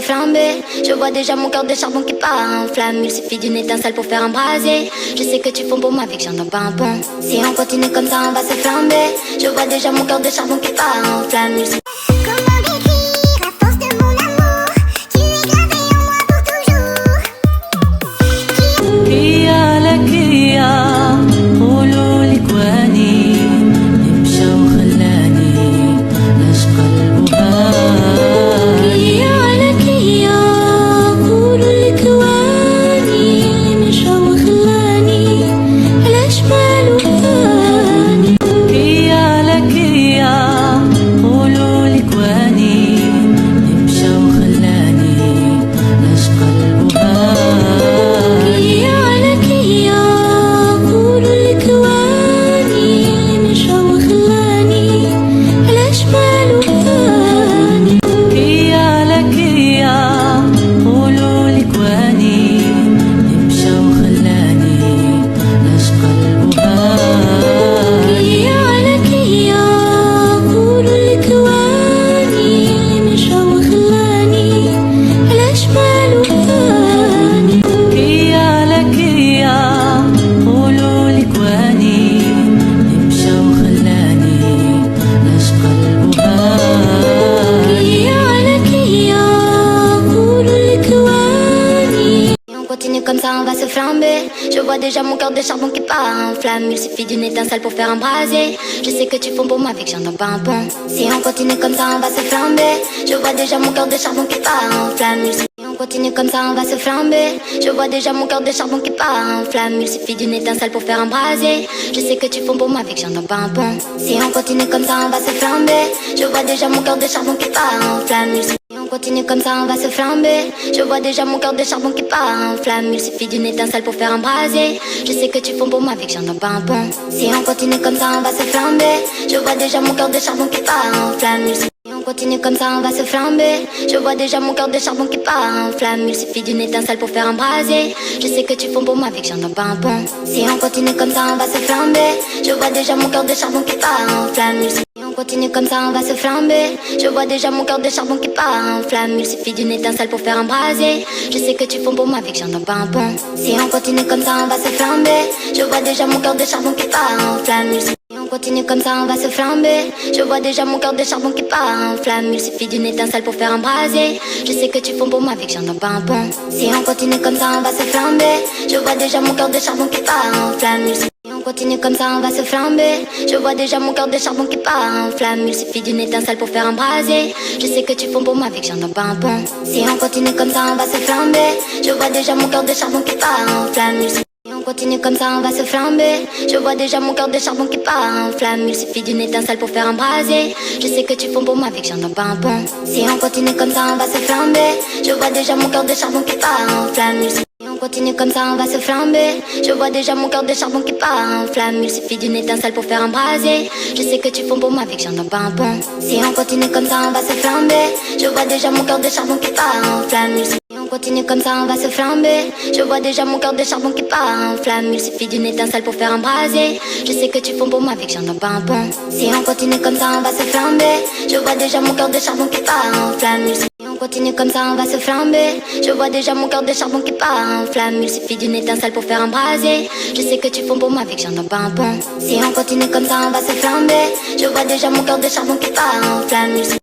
flamber. Je vois déjà mon cœur de charbon qui part en flamme. Il suffit d'une étincelle pour faire embraser. Je sais que tu fonds pour moi avec j'entends pas un pont. Si on continue comme ça on va se flamber. Je vois déjà mon cœur de charbon qui part en flamme. Comment décrire la force de mon amour? Tu es gravé en moi pour toujours. كيا لكيا قولوا لكواني مشى وخلاني لاش قلبها كيا لكيا قولوا لكواني مشى وخلاني علاش مالو فاني. كيا لكيا قولوا لكواني مشى وخلاني لاش قلبها Comme ça on va se flamber. Je vois déjà mon cœur de charbon qui part en flamme. Il suffit d'une étincelle pour faire embraser. Je sais que tu fonds pour moi avec j'entends pas un pont. Si on continue comme ça on va se flamber. Je vois déjà mon cœur de charbon qui part en flamme. Si on continue comme ça on va se flamber. Je vois déjà mon cœur de charbon qui part en flamme. Il suffit d'une étincelle pour faire embraser. Je sais que tu fonds pour moi avec j'entends pas un pont. Si on continue comme ça on va se flamber. Je vois déjà mon cœur de charbon qui part en flamme. Continue comme ça on va se flamber. Je vois déjà mon cœur de charbon qui part en flamme. Il suffit d'une étincelle pour faire embraser. Je sais que tu fonds pour moi avec j'entends pas un pont. Si on continue comme ça on va se flamber. Je vois déjà mon cœur de charbon qui part en flamme. Si on continue comme ça on va se flamber. Je vois déjà mon cœur de charbon qui part en flamme. Il suffit d'une étincelle pour faire embraser. Je sais que tu fonds pour moi avec j'entends pas un pont. Si on continue comme ça on va se flamber. Je vois déjà mon cœur de charbon qui part en flamme. On continue comme ça on va se flamber. Je vois déjà mon cœur de charbon qui part en flamme. Il suffit d'une étincelle pour faire embraser. Je sais que tu fonds pour moi avec j'entends pas un pont. Si on continue comme ça on va se flamber. Je vois déjà mon cœur de charbon qui part en flamme. On continue comme ça on va se flamber. Je vois déjà mon cœur de charbon qui part en flamme. Il suffit d'une étincelle pour faire embraser. Je sais que tu fonds pour moi avec j'entends pas un pont. Si on continue comme ça on va se flamber. Je vois déjà mon cœur de charbon qui part en flamme. On continue comme ça on va se flamber. Je vois déjà mon cœur de charbon qui part en flamme. Il suffit d'une étincelle pour faire embraser. Je sais que tu fonds pour moi avec j'entends pas un pont. Si on continue comme ça on va se flamber. Je vois déjà mon cœur de charbon qui part en flamme. On continue comme ça on va se flamber. Je vois déjà mon cœur de charbon qui part en flamme. Il suffit d'une étincelle pour faire embraser. Je sais que tu fonds pour moi avec j'entends pas un pont. Si on continue comme ça on va se flamber. Je vois déjà mon cœur de charbon qui part en flamme. On continue comme ça on va se flamber. Je vois déjà mon cœur de charbon qui part en flamme. Il suffit d'une étincelle pour faire embraser. Je sais que tu fonds pour moi avec j'entends pas un pont. Si on continue comme ça on va se flamber. Je vois déjà mon cœur de charbon qui part en flamme. On continue comme ça on va se flamber. Je vois déjà mon cœur de charbon qui part en flamme. Il suffit d'une étincelle pour faire embraser. Je sais que tu fonds pour moi avec j'entends pas un pont. Si on continue comme ça on va se flamber. Je vois déjà mon cœur de charbon qui part en flamme. On continue comme ça on va se flamber. Je vois déjà mon cœur de charbon qui part en flamme. Il suffit d'une étincelle pour faire embraser. Je sais que tu fonds pour moi avec j'entends pas un pont. Si on continue comme ça on va se flamber. Je vois déjà mon cœur de charbon qui part en flamme.